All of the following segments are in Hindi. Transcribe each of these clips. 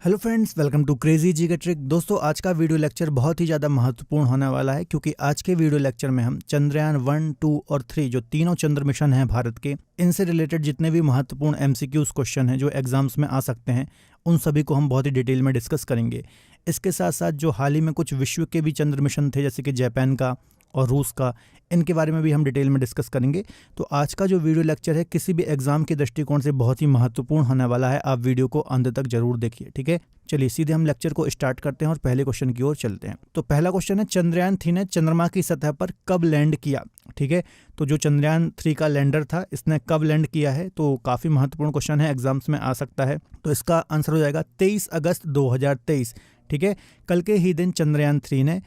Hello friends, welcome to crazy G K trick. दोस्तों, आज का वीडियो लेक्चर बहुत ही ज़्यादा महत्वपूर्ण होने वाला है क्योंकि आज के वीडियो लेक्चर में हम चंद्रयान 1, 2 और 3 जो तीनों चंद्र मिशन हैं भारत के, इनसे रिलेटेड जितने भी महत्वपूर्ण एमसीक्यूज क्वेश्चन हैं जो एग्जाम्स में आ सकते हैं, उन सभी को हम बहुत ही डिटेल में डिस्कस करेंगे। इसके साथ साथ जो हाल ही में कुछ विश्व के भी चंद्र मिशन थे, जैसे कि जापान का और रूस का, इनके बारे में भी हम डिटेल में डिस्कस करेंगे। तो आज का जो वीडियो लेक्चर है किसी भी एग्जाम के दृष्टिकोण से बहुत ही महत्वपूर्ण होने वाला है। आप वीडियो को अंत तक जरूर देखिए, ठीक है। चलिए सीधे हम लेक्चर को स्टार्ट करते हैं और पहले क्वेश्चन की ओर चलते हैं। तो पहला क्वेश्चन है, चंद्रयान 3 ने चंद्रमा की सतह पर कब लैंड किया? ठीक है, तो जो चंद्रयान 3 का लैंडर था, इसने कब लैंड किया है? तो काफ़ी महत्वपूर्ण क्वेश्चन है, एग्जाम्स में आ सकता है। तो इसका आंसर हो जाएगा 23 अगस्त 2023। ठीक है, कल के ही दिन चंद्रयान 3 ने,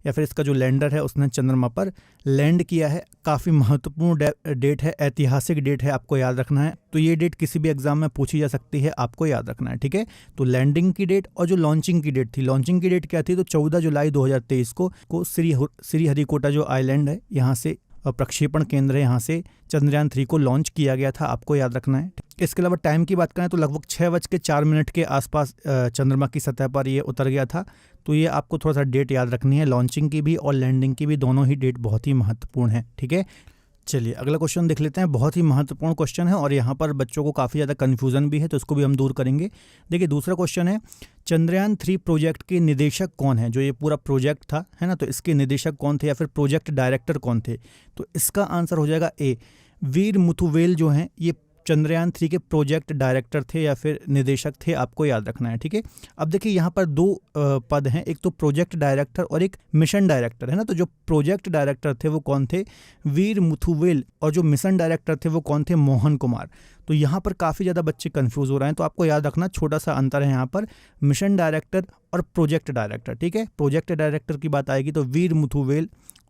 या फिर इसका जो लैंडर है, उसने चंद्रमा पर लैंड किया है। काफ़ी महत्वपूर्ण डेट है, ऐतिहासिक डेट है, आपको याद रखना है। तो ये डेट किसी भी एग्जाम में पूछी जा सकती है, आपको याद रखना है, ठीक है। तो लैंडिंग की डेट और जो लॉन्चिंग की डेट थी, लॉन्चिंग की डेट क्या थी? तो 14 जुलाई 2023 को श्रीहरिकोटा जो आइलैंड है, यहाँ से प्रक्षेपण केंद्र है, यहाँ से चंद्रयान 3 को लॉन्च किया गया था, आपको याद रखना है। इसके अलावा टाइम की बात करें तो लगभग 6:04 के आसपास चंद्रमा की सतह पर ये उतर गया था। तो ये आपको थोड़ा सा डेट याद रखनी है, लॉन्चिंग की भी और लैंडिंग की भी, दोनों ही डेट बहुत ही महत्वपूर्ण है, ठीक है। चलिए अगला क्वेश्चन देख लेते हैं। बहुत ही महत्वपूर्ण क्वेश्चन है और यहाँ पर बच्चों को काफ़ी ज़्यादा कन्फ्यूज़न भी है, तो इसको भी हम दूर करेंगे। देखिए दूसरा क्वेश्चन है, चंद्रयान 3 प्रोजेक्ट के निदेशक कौन है? जो ये पूरा प्रोजेक्ट था, है ना, तो इसके निदेशक कौन थे या फिर प्रोजेक्ट डायरेक्टर कौन थे? तो इसका आंसर हो जाएगा ए, वीर मुथुवेल जो हैं, ये चंद्रयान 3 के प्रोजेक्ट डायरेक्टर थे या फिर निदेशक थे, आपको याद रखना है, ठीक है। अब देखिए यहाँ पर दो पद हैं, एक तो प्रोजेक्ट डायरेक्टर और एक मिशन डायरेक्टर, है ना। तो जो प्रोजेक्ट डायरेक्टर थे वो कौन थे? वीर मुथुवेल। और जो मिशन डायरेक्टर थे वो कौन थे? मोहन कुमार। तो यहाँ पर काफ़ी ज़्यादा बच्चे कंफ्यूज हो रहे हैं, तो आपको याद रखना छोटा सा अंतर है यहाँ पर, मिशन डायरेक्टर और प्रोजेक्ट डायरेक्टर, ठीक है। प्रोजेक्ट डायरेक्टर की बात आएगी तो वीर मुथुवेल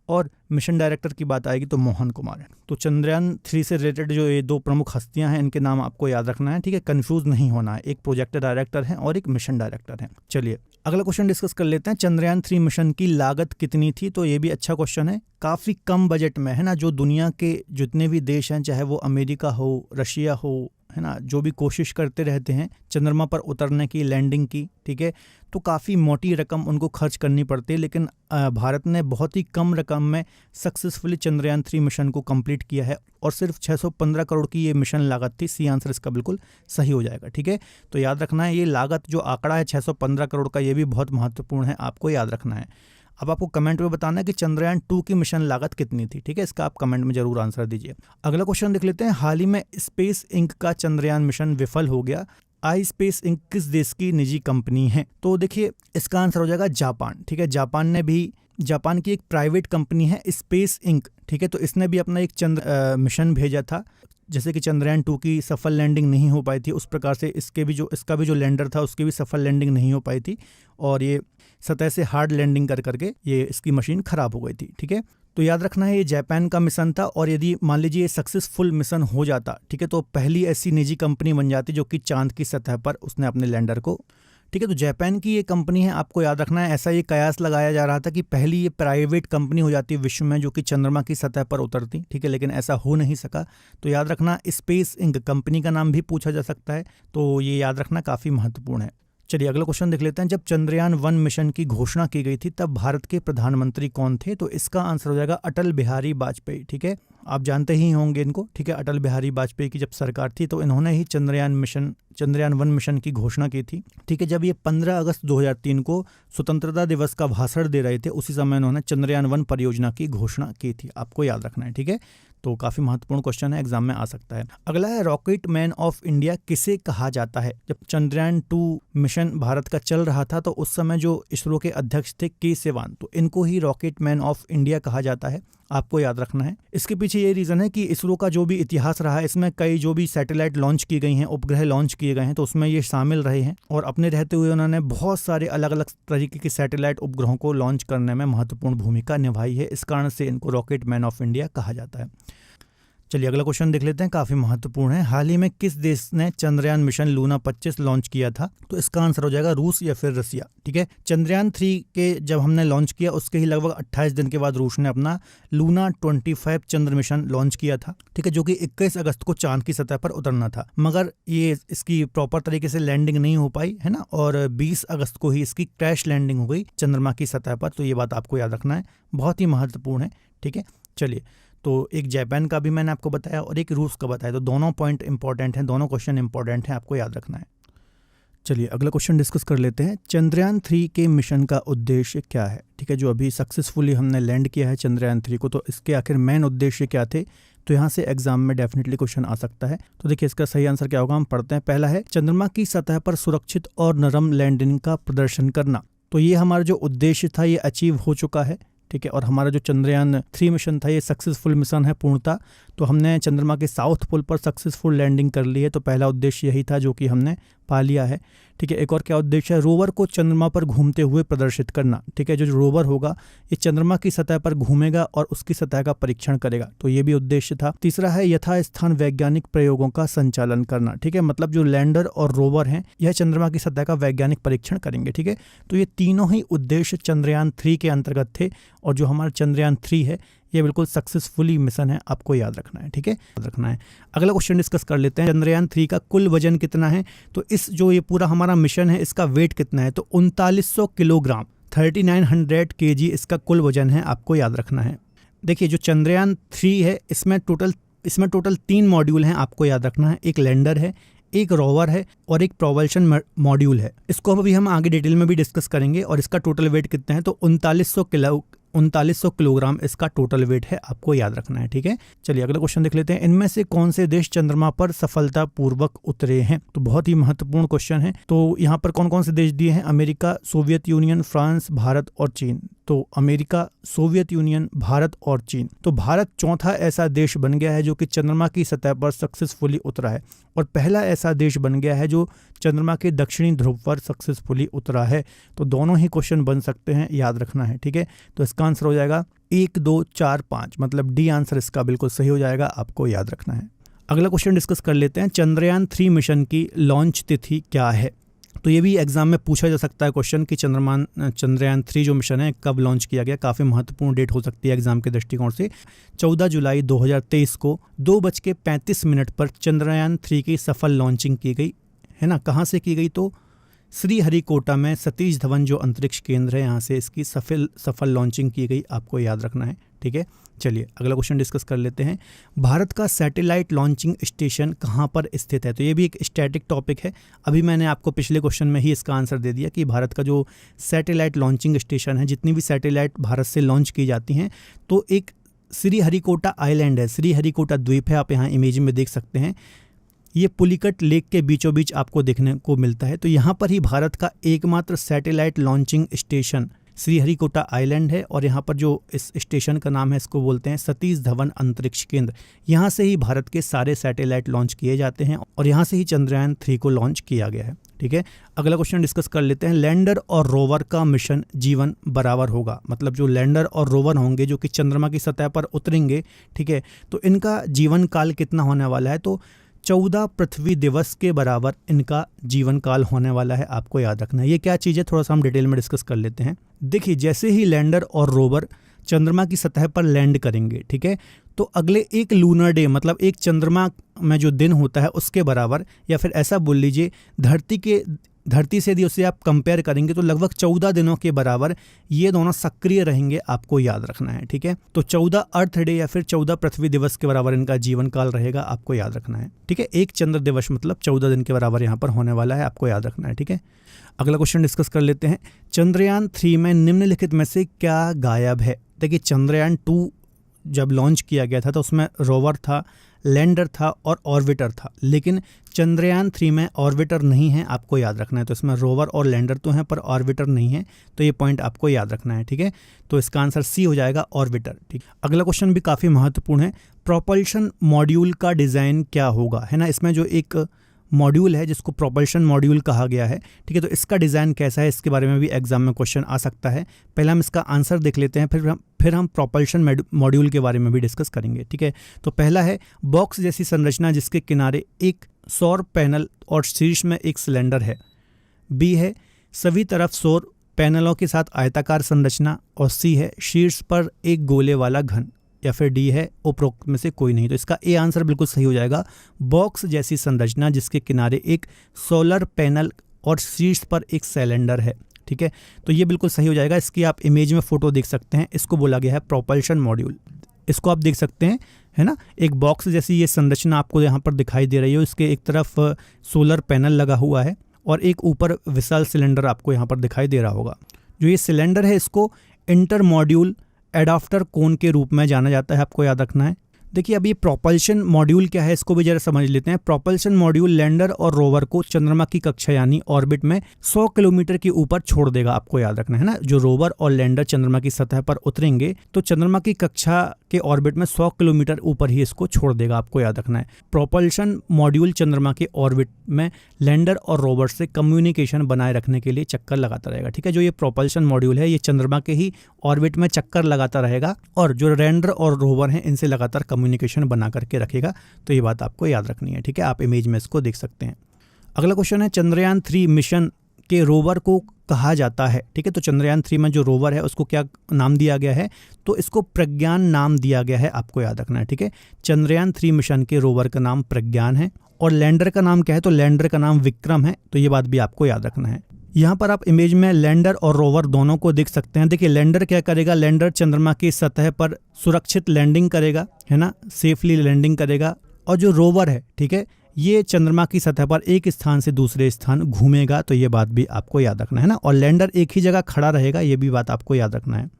और मिशन डायरेक्टर की बात आएगी तो मोहन कुमार है। तो चंद्रयान 3 से रिलेटेड जो ये दो प्रमुख हस्तियां हैं, इनके नाम आपको याद रखना है, ठीक है, कंफ्यूज नहीं होना है। एक प्रोजेक्ट डायरेक्टर है और एक मिशन डायरेक्टर है। चलिए अगला क्वेश्चन डिस्कस कर लेते हैं। चंद्रयान 3 मिशन की लागत कितनी थी? तो ये भी अच्छा क्वेश्चन है, काफ़ी कम बजट में, है ना। जो दुनिया के जितने भी देश हैं, चाहे वो अमेरिका हो, रशिया हो, है ना, जो भी कोशिश करते रहते हैं चंद्रमा पर उतरने की, लैंडिंग की, ठीक है, तो काफ़ी मोटी रकम उनको खर्च करनी पड़ती है। लेकिन भारत ने बहुत ही कम रकम में सक्सेसफुली चंद्रयान 3 मिशन को कंप्लीट किया है और सिर्फ 615 करोड़ की ये मिशन लागत थी। सी आंसर इसका बिल्कुल सही हो जाएगा, ठीक है। तो याद रखना है, ये लागत जो आंकड़ा है 615 करोड़ का, ये भी बहुत महत्वपूर्ण है, आपको याद रखना है। अब आपको कमेंट में बताना है कि चंद्रयान 2 की मिशन लागत कितनी थी, ठीक है। इसका आप कमेंट में जरूर आंसर दीजिए। अगला क्वेश्चन देख लेते हैं। हाल ही में स्पेस इंक का चंद्रयान मिशन विफल हो गया। आई स्पेस इंक किस देश की निजी कंपनी है? तो देखिए इसका आंसर हो जाएगा जापान, ठीक है। जापान की एक प्राइवेट कंपनी है स्पेस इंक, ठीक है। तो इसने भी अपना एक चंद्र मिशन भेजा था। जैसे कि चंद्रयान 2 की सफल लैंडिंग नहीं हो पाई थी, उस प्रकार से इसका भी जो लैंडर था उसकी भी सफल लैंडिंग नहीं हो पाई थी और ये सतह से हार्ड लैंडिंग करके ये इसकी मशीन खराब हो गई थी, ठीक है। तो याद रखना है, ये जापान का मिशन था और यदि मान लीजिए सक्सेसफुल मिशन हो जाता, ठीक है, तो पहली ऐसी निजी कंपनी बन जाती जो कि चांद की सतह पर उसने अपने लैंडर को, ठीक है। तो जापान की ये कंपनी है, आपको याद रखना है। ऐसा ये कयास लगाया जा रहा था कि पहली ये प्राइवेट कंपनी हो जाती विश्व में जो कि चंद्रमा की सतह पर उतरती, ठीक है, लेकिन ऐसा हो नहीं सका। तो याद रखना, स्पेस इंक कंपनी का नाम भी पूछा जा सकता है, तो ये याद रखना काफ़ी महत्वपूर्ण है। चलिए अगला क्वेश्चन देख लेते हैं। जब चंद्रयान 1 मिशन की घोषणा की गई थी तब भारत के प्रधानमंत्री कौन थे? तो इसका आंसर हो जाएगा अटल बिहारी वाजपेयी, ठीक है। आप जानते ही होंगे इनको, ठीक है। अटल बिहारी वाजपेयी की जब सरकार थी तो इन्होंने ही चंद्रयान 1 मिशन की घोषणा की थी, ठीक है। जब ये 15 अगस्त 2003 को स्वतंत्रता दिवस का भाषण दे रहे थे, उसी समय उन्होंने चंद्रयान 1 परियोजना की घोषणा की थी, आपको याद रखना है, ठीक है। तो काफ़ी महत्वपूर्ण क्वेश्चन है, एग्जाम में आ सकता है। अगला है, रॉकेट मैन ऑफ इंडिया किसे कहा जाता है? जब चंद्रयान 2 मिशन भारत का चल रहा था तो उस समय जो इसरो के अध्यक्ष थे के सिवान, तो इनको ही रॉकेट मैन ऑफ इंडिया कहा जाता है, आपको याद रखना है। इसके पीछे ये रीज़न है कि इसरो का जो भी इतिहास रहा है, इसमें कई जो भी सैटेलाइट लॉन्च की गई हैं, उपग्रह लॉन्च किए गए हैं, तो उसमें ये शामिल रहे हैं और अपने रहते हुए उन्होंने बहुत सारे अलग अलग तरीके के सैटेलाइट उपग्रहों को लॉन्च करने में महत्वपूर्ण भूमिका निभाई है। इस कारण से इनको रॉकेट मैन ऑफ इंडिया कहा जाता है। चलिए अगला क्वेश्चन देख लेते हैं, काफी महत्वपूर्ण है। हाल ही में किस देश ने चंद्रयान मिशन लूना 25 लॉन्च किया था? तो इसका आंसर हो जाएगा रूस या फिर रसिया। ठीक है, चंद्रयान 3 के जब हमने लॉन्च किया उसके ही लगभग 28 दिन के बाद रूस ने अपना लूना 25 चंद्र मिशन लॉन्च किया था। ठीक है, जो कि 21 अगस्त को चांद की सतह पर उतरना था, मगर ये इसकी प्रॉपर तरीके से लैंडिंग नहीं हो पाई है ना, और 20 अगस्त को ही इसकी क्रैश लैंडिंग हो गई चंद्रमा की सतह पर। तो ये बात आपको याद रखना है, बहुत ही महत्वपूर्ण है। ठीक है, चलिए, तो एक जापान का भी मैंने आपको बताया और एक रूस का बताया, तो दोनों पॉइंट इंपॉर्टेंट हैं, दोनों क्वेश्चन इंपॉर्टेंट हैं, आपको याद रखना है। चलिए अगला क्वेश्चन डिस्कस कर लेते हैं। चंद्रयान 3 के मिशन का उद्देश्य क्या है? ठीक है, जो अभी सक्सेसफुली हमने लैंड किया है चंद्रयान 3 को, तो इसके आखिर मेन उद्देश्य क्या थे? तो यहाँ से एग्जाम में डेफिनेटली क्वेश्चन आ सकता है। तो देखिए इसका सही आंसर क्या होगा, हम पढ़ते हैं। पहला है चंद्रमा की सतह पर सुरक्षित और नरम लैंडिंग का प्रदर्शन करना। तो ये हमारा जो उद्देश्य था ये अचीव हो चुका है। ठीक है, और हमारा जो चंद्रयान 3 मिशन था ये सक्सेसफुल मिशन है पूर्णतः। तो हमने चंद्रमा के साउथ पोल पर सक्सेसफुल लैंडिंग कर ली है। तो पहला उद्देश्य यही था जो कि हमने पा लिया है। ठीक है, एक और क्या उद्देश्य है? रोवर को चंद्रमा पर घूमते हुए प्रदर्शित करना। ठीक है, जो रोवर होगा ये चंद्रमा की सतह पर घूमेगा और उसकी सतह का परीक्षण करेगा, तो ये भी उद्देश्य था। तीसरा है यथास्थान वैज्ञानिक प्रयोगों का संचालन करना। ठीक है, मतलब जो लैंडर और रोवर हैं यह चंद्रमा की सतह का वैज्ञानिक परीक्षण करेंगे। ठीक है, तो ये तीनों ही उद्देश्य चंद्रयान 3 के अंतर्गत थे, और जो हमारा चंद्रयान 3 है ये बिल्कुल सक्सेसफुली मिशन है, आपको याद रखना है। ठीक है, याद रखना है। अगला क्वेश्चन डिस्कस कर लेते हैं। चंद्रयान 3 का कुल वजन कितना है? तो इस जो ये पूरा हमारा मिशन है इसका वेट कितना है? तो 3900 किलोग्राम, 3900 kg इसका कुल वजन है, आपको याद रखना है। देखिए जो चंद्रयान 3 है इसमें टोटल 3 मॉड्यूल हैं, आपको याद रखना है। एक लैंडर है, एक रोवर है और एक प्रोपल्शन मॉड्यूल है। इसको अभी हम आगे डिटेल में भी डिस्कस करेंगे। और इसका टोटल वेट कितना है? तो 3900 किलोग्राम इसका टोटल वेट है, आपको याद रखना है। ठीक है, चलिए अगला क्वेश्चन देख लेते हैं। इनमें से कौन से देश चंद्रमा पर सफलतापूर्वक उतरे हैं? तो बहुत ही महत्वपूर्ण क्वेश्चन है। तो यहाँ पर कौन कौन से देश दिए हैं? America, Soviet union, France, Bharat और चीन। तो अमेरिका, सोवियत यूनियन, भारत और चीन। तो भारत चौथा ऐसा देश बन गया है जो कि चंद्रमा की सतह पर सक्सेसफुली उतरा है, और पहला ऐसा देश बन गया है जो चंद्रमा के दक्षिणी ध्रुव पर सक्सेसफुली उतरा है। तो दोनों ही क्वेश्चन बन सकते हैं, याद रखना है। ठीक है, तो इसका आंसर हो जाएगा 1, 2, 4, 5, मतलब डी आंसर इसका बिल्कुल सही हो जाएगा, आपको याद रखना है। अगला क्वेश्चन डिस्कस कर लेते हैं। चंद्रयान 3 मिशन की लॉन्च तिथि क्या है? तो ये भी एग्जाम में पूछा जा सकता है क्वेश्चन कि चंद्रयान 3 जो मिशन है कब लॉन्च किया गया। काफ़ी महत्वपूर्ण डेट हो सकती है एग्जाम के दृष्टिकोण से। 14 जुलाई 2023 को 2:35 पर चंद्रयान 3 की सफल लॉन्चिंग की गई है ना। कहाँ से की गई? तो श्रीहरिकोटा में सतीश धवन जो अंतरिक्ष केंद्र है यहाँ से इसकी सफल लॉन्चिंग की गई, आपको याद रखना है। ठीक है, चलिए अगला क्वेश्चन डिस्कस कर लेते हैं। भारत का सैटेलाइट लॉन्चिंग स्टेशन कहाँ पर स्थित है? तो ये भी एक स्टैटिक टॉपिक है। अभी मैंने आपको पिछले क्वेश्चन में ही इसका आंसर दे दिया कि भारत का जो सैटेलाइट लॉन्चिंग स्टेशन है, जितनी भी सैटेलाइट भारत से लॉन्च की जाती हैं, तो एक श्रीहरिकोटा आइलैंड है, श्रीहरिकोटा द्वीप है, आप यहाँ इमेज में देख सकते हैं। ये पुलिकट लेक के बीचों बीच आपको देखने को मिलता है। तो यहाँ पर ही भारत का एकमात्र satellite launching station Sriharikota island है, और यहाँ पर जो इस स्टेशन का नाम है इसको बोलते हैं सतीश धवन अंतरिक्ष केंद्र। यहाँ से ही भारत के सारे सैटेलाइट लॉन्च किए जाते हैं, और यहाँ से ही चंद्रयान 3 को लॉन्च किया गया है। ठीक है, अगला क्वेश्चन डिस्कस कर लेते हैं। लैंडर और रोवर का मिशन जीवन बराबर होगा, मतलब जो लैंडर और रोवर होंगे जो कि चंद्रमा की सतह पर उतरेंगे, ठीक है, तो इनका जीवन काल कितना होने वाला है? तो 14 पृथ्वी दिवस के बराबर इनका जीवन काल होने वाला है, आपको याद रखना है। ये क्या चीज़ है थोड़ा सा हम डिटेल में डिस्कस कर लेते हैं। देखिए जैसे ही लैंडर और रोवर चंद्रमा की सतह पर लैंड करेंगे, ठीक है, तो अगले एक लूनर डे, मतलब एक चंद्रमा में जो दिन होता है उसके बराबर, या फिर ऐसा बोल लीजिए धरती से यदि उसे आप कंपेयर करेंगे तो लगभग 14 दिनों के बराबर ये दोनों सक्रिय रहेंगे, आपको याद रखना है। ठीक है, तो 14 अर्थ डे या फिर 14 पृथ्वी दिवस के बराबर इनका जीवन काल रहेगा, आपको याद रखना है। ठीक है, एक चंद्र दिवस मतलब 14 दिन के बराबर यहाँ पर होने वाला है, आपको याद रखना है। ठीक है, अगला क्वेश्चन डिस्कस कर लेते हैं। चंद्रयान 3 में निम्नलिखित में से क्या गायब है? देखिए चंद्रयान 2 जब लॉन्च किया गया था तो उसमें रोवर था, लैंडर था और ऑर्बिटर था, लेकिन चंद्रयान 3 में ऑर्बिटर नहीं है, आपको याद रखना है। तो इसमें रोवर और लैंडर तो हैं पर ऑर्बिटर नहीं है, तो ये पॉइंट आपको याद रखना है। ठीक है, तो इसका आंसर सी हो जाएगा, ऑर्बिटर। ठीक, अगला क्वेश्चन भी काफ़ी महत्वपूर्ण है। प्रोपल्शन मॉड्यूल का डिज़ाइन क्या होगा, है ना। इसमें जो एक मॉड्यूल है जिसको प्रोपल्शन मॉड्यूल कहा गया है। ठीक है, तो इसका डिज़ाइन कैसा है इसके बारे में भी एग्जाम में क्वेश्चन आ सकता है। पहले हम इसका आंसर देख लेते हैं, फिर हम प्रोपल्शन मॉड्यूल के बारे में भी डिस्कस करेंगे। ठीक है, तो पहला है बॉक्स जैसी संरचना जिसके किनारे एक सौर पैनल और शीर्ष में एक सिलेंडर है। बी है सभी तरफ सौर पैनलों के साथ आयताकार संरचना। और सी है शीर्ष पर एक गोले वाला घन। या फिर डी है उपरोक्त में से कोई नहीं। तो इसका ए आंसर बिल्कुल सही हो जाएगा, बॉक्स जैसी संरचना जिसके किनारे एक सोलर पैनल और शीर्ष पर एक सिलेंडर है। ठीक है, तो ये बिल्कुल सही हो जाएगा। इसकी आप इमेज में फोटो देख सकते हैं, इसको बोला गया है प्रोपल्शन मॉड्यूल। इसको आप देख सकते हैं, है ना, एक बॉक्स जैसी ये संरचना आपको यहाँ पर दिखाई दे रही है। इसके एक तरफ सोलर पैनल लगा हुआ है और एक ऊपर विशाल सिलेंडर आपको यहाँ पर दिखाई दे रहा होगा। जो ये सिलेंडर है इसको इंटर मॉड्यूल एडाप्टर कोन के रूप में जाना जाता है, आपको याद रखना है। देखिए अब ये प्रोपल्शन मॉड्यूल क्या है इसको भी जरा समझ लेते हैं। प्रोपल्शन मॉड्यूल लैंडर और रोवर को चंद्रमा की कक्षा यानी ऑर्बिट में 100 किलोमीटर के ऊपर छोड़ देगा, आपको याद रखना है ना। जो रोवर और लैंडर चंद्रमा की सतह पर उतरेंगे तो चंद्रमा की कक्षा के ऑर्बिट में 100 किलोमीटर ऊपर ही इसको छोड़ देगा, आपको याद रखना है। प्रोपल्शन मॉड्यूल चंद्रमा के ऑर्बिट में लैंडर और रोवर से कम्युनिकेशन बनाए रखने के लिए चक्कर लगाता रहेगा। ठीक है, जो ये प्रोपल्शन मॉड्यूल है ये चंद्रमा के ही ऑर्बिट में चक्कर लगाता रहेगा और जो लैंडर और रोवर हैं इनसे लगातार कम्युनिकेशन बना करके रखेगा। तो ये बात आपको याद रखनी है। ठीक है, आप इमेज में इसको देख सकते हैं। अगला क्वेश्चन है चंद्रयान 3 मिशन के रोवर को कहा जाता है। ठीक है, तो चंद्रयान 3 में जो रोवर है उसको क्या नाम दिया गया है, तो इसको प्रज्ञान नाम दिया गया है, आपको याद रखना है। ठीक है, चंद्रयान 3 मिशन के रोवर का नाम प्रज्ञान है और लैंडर का नाम क्या है, तो लैंडर का नाम विक्रम है। तो ये बात भी आपको याद रखना है। यहाँ पर आप इमेज में लैंडर और रोवर दोनों को देख सकते हैं। देखिए लैंडर क्या करेगा, लैंडर चंद्रमा की सतह पर सुरक्षित लैंडिंग करेगा, है ना, सेफली लैंडिंग करेगा। और जो रोवर है, ठीक है, ये चंद्रमा की सतह पर एक स्थान से दूसरे स्थान घूमेगा। तो ये बात भी आपको याद रखना है ना। और लैंडर एक ही जगह खड़ा रहेगा, ये भी बात आपको याद रखना है।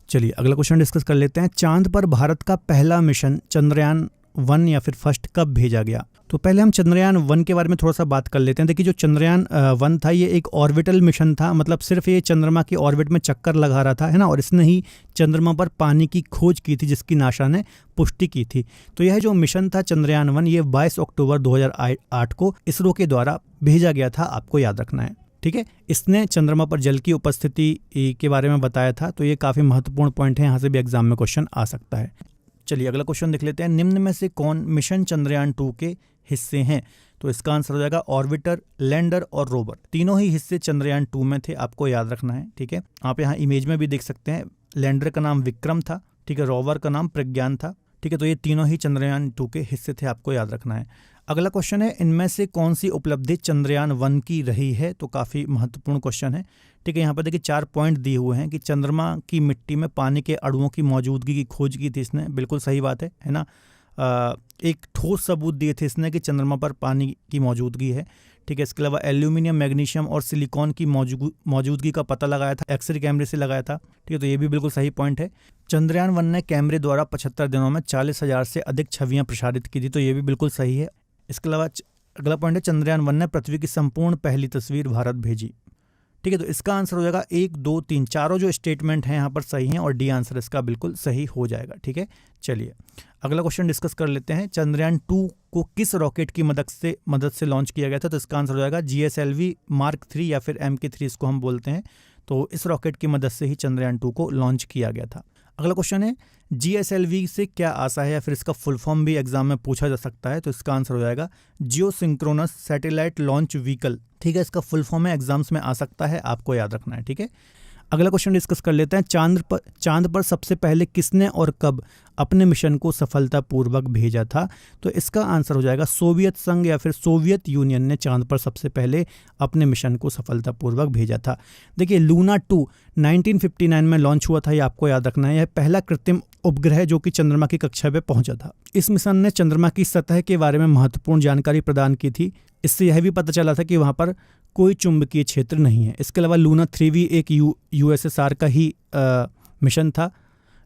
चलिए अगला क्वेश्चन डिस्कस कर लेते हैं। चांद पर भारत का पहला मिशन चंद्रयान 1 या फिर फर्स्ट कब भेजा गया। तो पहले हम चंद्रयान 1 के बारे में थोड़ा सा बात कर लेते हैं। देखिए जो चंद्रयान 1 था ये एक ऑर्बिटल मिशन था, मतलब सिर्फ ये चंद्रमा की ऑर्बिट में चक्कर लगा रहा था, है ना, और इसने ही चंद्रमा पर पानी की खोज की थी जिसकी नासा ने पुष्टि की थी। तो यह जो मिशन था चंद्रयान 1 ये 22 अक्टूबर 2008 को इसरो के द्वारा भेजा गया था, आपको याद रखना है। ठीक है, इसने चंद्रमा पर जल की उपस्थिति के बारे में बताया था। तो ये काफ़ी महत्वपूर्ण पॉइंट है, यहाँ से भी एग्जाम में क्वेश्चन आ सकता है। चलिए अगला क्वेश्चन देख लेते हैं। निम्न में से कौन मिशन चंद्रयान 2 के हिस्से हैं। तो इसका आंसर हो जाएगा ऑर्बिटर, लैंडर और रोवर। तीनों ही हिस्से चंद्रयान 2 में थे, आपको याद रखना है। ठीक है, आप यहाँ इमेज में भी देख सकते हैं, लैंडर का नाम विक्रम था, ठीक है, रोवर का नाम प्रज्ञान था। ठीक है, तो ये तीनों ही चंद्रयान 2 के हिस्से थे, आपको याद रखना है। अगला क्वेश्चन है इनमें से कौन सी उपलब्धि चंद्रयान 1 की रही है। तो काफ़ी महत्वपूर्ण क्वेश्चन है। ठीक है, यहाँ पर देखिए 4 पॉइंट दिए हुए हैं कि चंद्रमा की मिट्टी में पानी के अणुओं की मौजूदगी की खोज की थी इसने, बिल्कुल सही बात है ना। एक ठोस सबूत दिए थे इसने कि चंद्रमा पर पानी की मौजूदगी है। ठीक है, इसके अलावा एल्यूमिनियम, मैग्नीशियम और सिलिकॉन की मौजूदगी का पता लगाया था, एक्सरे कैमरे से लगाया था। ठीक है, तो ये भी बिल्कुल सही पॉइंट है। चंद्रयान 1 ने कैमरे द्वारा 75 दिनों में 40,000 से अधिक छवियां प्रसारित की थी। तो ये भी बिल्कुल सही है। इसके अलावा अगला पॉइंट है चंद्रयान 1 ने पृथ्वी की संपूर्ण पहली तस्वीर भारत भेजी। ठीक है, तो इसका आंसर हो जाएगा 1, 2, 3, चारों जो स्टेटमेंट हैं यहाँ पर सही हैं और डी आंसर इसका बिल्कुल सही हो जाएगा। ठीक है, चलिए अगला क्वेश्चन डिस्कस कर लेते हैं। चंद्रयान 2 को किस रॉकेट की मदद से लॉन्च किया गया था। तो इसका आंसर हो जाएगा GSLV Mark 3 या फिर MK3 इसको हम बोलते हैं। तो इस रॉकेट की मदद से ही चंद्रयान 2 को लॉन्च किया गया था। अगला क्वेश्चन है GSLV से क्या आशा है या फिर इसका फुल फॉर्म भी एग्जाम में पूछा जा सकता है। तो इसका आंसर हो जाएगा जियो सिंक्रोनस सैटेलाइट लॉन्च व्हीकल। ठीक है, इसका फुल फॉर्म है, एग्जाम्स में आ सकता है, आपको याद रखना है। ठीक है, अगला क्वेश्चन डिस्कस कर लेते हैं। चांद पर सबसे पहले किसने और कब अपने मिशन को सफलतापूर्वक भेजा था। तो इसका आंसर हो जाएगा सोवियत संघ या फिर सोवियत यूनियन ने चांद पर सबसे पहले अपने मिशन को सफलतापूर्वक भेजा था। देखिए लूना 2 1959 में लॉन्च हुआ था, ये आपको याद रखना है। यह पहला कृत्रिम उपग्रह जो कि चंद्रमा की कक्षा पे पहुंचा था। इस मिशन ने चंद्रमा की सतह के बारे में महत्वपूर्ण जानकारी प्रदान की थी। इससे यह भी पता चला था कि वहाँ पर कोई चुंबकीय क्षेत्र नहीं है। इसके अलावा लूना 3 भी एक USSR का ही मिशन था।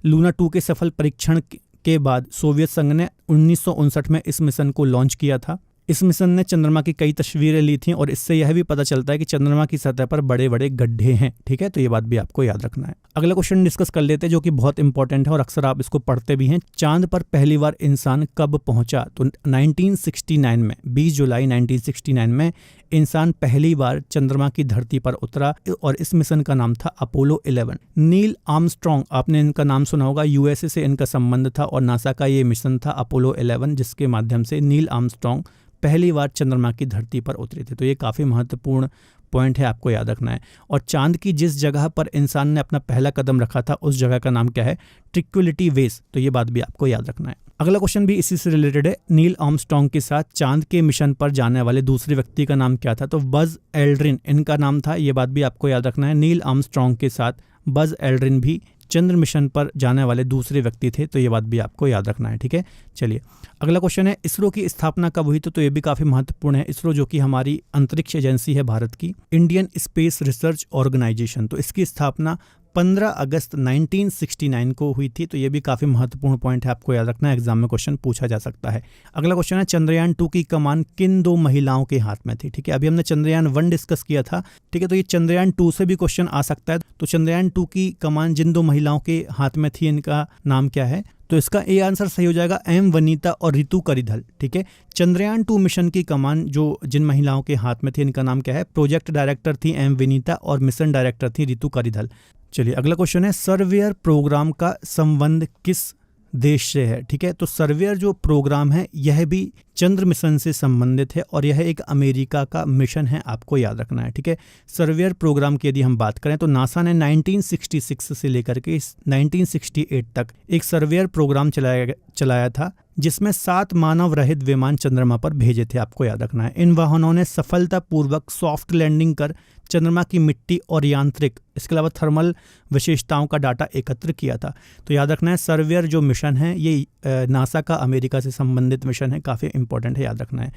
लूना 2 के सफल परीक्षण के बाद सोवियत संघ ने 1959 में इस मिशन को लॉन्च किया था। इस मिशन ने चंद्रमा की कई तस्वीरें ली थी और इससे यह भी पता चलता है कि चंद्रमा की सतह पर बड़े बड़े गड्ढे हैं। ठीक है, तो ये बात भी आपको याद रखना है। अगला क्वेश्चन डिस्कस कर लेते हैं जो कि बहुत इंपॉर्टेंट है और अक्सर आप इसको पढ़ते भी हैं। चांद पर पहली बार इंसान कब पहुंचा? तो 1969 में, 20 जुलाई 1969 में इंसान पहली बार चंद्रमा की धरती पर उतरा और इस मिशन का नाम था अपोलो 11। नील आर्मस्ट्रॉन्ग, आपने इनका नाम सुना होगा, यूएसए से इनका संबंध था और नासा का ये मिशन था अपोलो 11, जिसके माध्यम से नील आर्मस्ट्रॉन्ग पहली बार चंद्रमा की धरती पर उतरे थे। तो ये काफ़ी महत्वपूर्ण पॉइंट है, आपको याद रखना है। और चांद की जिस जगह पर इंसान ने अपना पहला कदम रखा था उस जगह का नाम क्या है? ट्रिक्विलिटी वेस। तो ये बात भी आपको याद रखना है। अगला क्वेश्चन भी इसी से रिलेटेड है। नील आर्मस्ट्रॉन्ग के साथ चांद के मिशन पर जाने वाले दूसरे व्यक्ति का नाम क्या था? तो बज एल्ड्रिन इनका नाम था। ये बात भी आपको याद रखना है। नील आर्मस्ट्रॉन्ग के साथ बज एल्ड्रिन भी चंद्र मिशन पर जाने वाले दूसरे व्यक्ति थे। तो ये बात भी आपको याद रखना है। ठीक है, चलिए अगला क्वेश्चन है, इसरो की स्थापना कब हुई? तो ये भी काफ़ी महत्वपूर्ण है। इसरो जो कि हमारी अंतरिक्ष एजेंसी है भारत की, इंडियन स्पेस रिसर्च ऑर्गेनाइजेशन, तो इसकी स्थापना 15 अगस्त 1969 को हुई थी। तो ये भी काफ़ी महत्वपूर्ण पॉइंट है, आपको याद रखना है, एग्जाम में क्वेश्चन पूछा जा सकता है। अगला क्वेश्चन है, चंद्रयान 2 की कमान किन 2 महिलाओं के हाथ में थी? ठीक है, अभी हमने चंद्रयान 1 डिस्कस किया था। ठीक है, तो ये चंद्रयान 2 से भी क्वेश्चन आ सकता है। तो चंद्रयान 2 की कमान जिन 2 महिलाओं के हाथ में थी, इनका नाम क्या है? तो इसका ए आंसर सही हो जाएगा एम वनीता और रितु करिधल। ठीक है, चंद्रयान 2 मिशन की कमान जो जिन महिलाओं के हाथ में थी, इनका नाम क्या है? प्रोजेक्ट डायरेक्टर थी एम वनीता और मिशन डायरेक्टर थी रितु करिधल। चलिए अगला क्वेश्चन है, सर्वेयर प्रोग्राम का संबंध किस देश से है? ठीक है, तो सर्वेयर जो प्रोग्राम है यह भी चंद्र मिशन से संबंधित है और यह एक अमेरिका का मिशन है, आपको याद रखना है। ठीक है, सर्वेयर प्रोग्राम की यदि हम बात करें तो नासा ने 1966 से लेकर के 1968 तक एक सर्वेयर प्रोग्राम चलाया था जिसमें 7 मानव रहित विमान चंद्रमा पर भेजे थे, आपको याद रखना है। इन वाहनों ने सफलतापूर्वक सॉफ्ट लैंडिंग कर चंद्रमा की मिट्टी और यांत्रिक, इसके अलावा थर्मल विशेषताओं का डाटा एकत्र किया था। तो याद रखना है, सर्वेयर जो मिशन है ये नासा का अमेरिका से संबंधित मिशन है, काफ़ी इंपॉर्टेंट है, याद रखना है।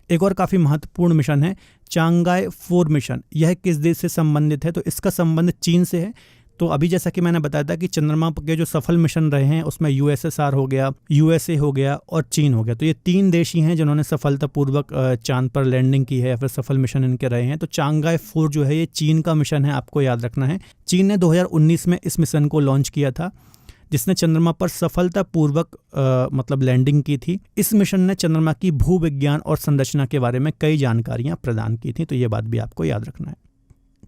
एक और काफ़ी महत्वपूर्ण मिशन है चांगाई 4 मिशन। यह किस देश से संबंधित है? तो इसका संबंध चीन से है। तो अभी जैसा कि मैंने बताया था कि चंद्रमा के जो सफल मिशन रहे हैं उसमें यूएसएसआर हो गया, यूएसए हो गया और चीन हो गया। तो ये 3 देश ही हैं जिन्होंने सफलतापूर्वक चांद पर लैंडिंग की है या फिर सफल मिशन इनके रहे हैं। तो चांगाई 4 जो है ये चीन का मिशन है, आपको याद रखना है। चीन ने 2019 में इस मिशन को लॉन्च किया था जिसने चंद्रमा पर सफलतापूर्वक मतलब लैंडिंग की थी। इस मिशन ने चंद्रमा की भूविज्ञान और संरचना के बारे में कई जानकारियां प्रदान की थी। तो ये बात भी आपको याद रखना है।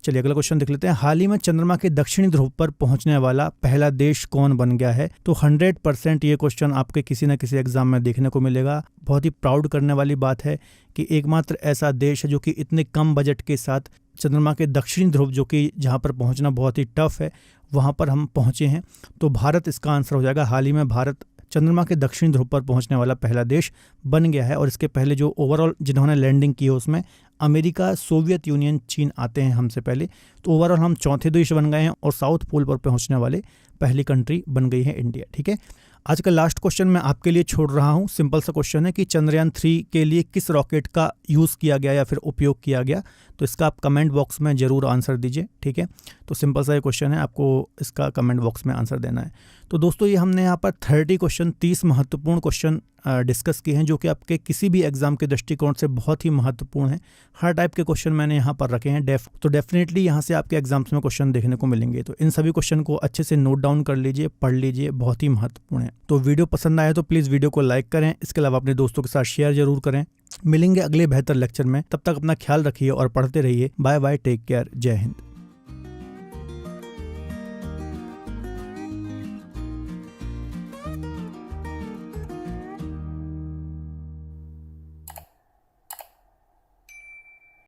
चलिए अगला क्वेश्चन देख लेते हैं। हाल ही में चंद्रमा के दक्षिणी ध्रुव पर पहुंचने वाला पहला देश कौन बन गया है? तो 100% ये क्वेश्चन आपके किसी न किसी एग्जाम में देखने को मिलेगा। बहुत ही प्राउड करने वाली बात है कि एकमात्र ऐसा देश है जो कि इतने कम बजट के साथ चंद्रमा के दक्षिणी ध्रुव, जो कि जहाँ पर पहुँचना बहुत ही टफ है, वहाँ पर हम पहुँचे हैं। तो भारत इसका आंसर हो जाएगा। हाल ही में भारत चंद्रमा के दक्षिणी ध्रुव पर पहुंचने वाला पहला देश बन गया है और इसके पहले जो ओवरऑल जिन्होंने लैंडिंग की है उसमें अमेरिका, सोवियत यूनियन, चीन आते हैं हमसे पहले। तो ओवरऑल हम चौथे देश बन गए हैं और साउथ पोल पर पहुंचने वाले पहली कंट्री बन गई है इंडिया। ठीक है, आज का लास्ट क्वेश्चन मैं आपके लिए छोड़ रहा हूं। सिंपल सा क्वेश्चन है कि चंद्रयान 3 के लिए किस रॉकेट का यूज़ किया गया या फिर उपयोग किया गया? तो इसका आप कमेंट बॉक्स में ज़रूर आंसर दीजिए। ठीक है, तो सिंपल सा ये क्वेश्चन है, आपको इसका कमेंट बॉक्स में आंसर देना है। तो दोस्तों ये हमने यहाँ पर 30 क्वेश्चन, 30 महत्वपूर्ण क्वेश्चन डिस्कस किए हैं जो कि आपके किसी भी एग्जाम के दृष्टिकोण से बहुत ही महत्वपूर्ण है। हर टाइप के क्वेश्चन मैंने यहाँ पर रखे हैं। तो डेफिनेटली यहाँ से आपके एग्जाम्स में क्वेश्चन देखने को मिलेंगे। तो इन सभी क्वेश्चन को अच्छे से नोट डाउन कर लीजिए, पढ़ लीजिए, बहुत ही महत्वपूर्ण है। तो वीडियो पसंद आए तो प्लीज़ वीडियो को लाइक करें, इसके अलावा अपने दोस्तों के साथ शेयर जरूर करें। मिलेंगे अगले बेहतर लेक्चर में, तब तक अपना ख्याल रखिए और पढ़ते रहिए। बाय बाय, टेक केयर, जय हिंद।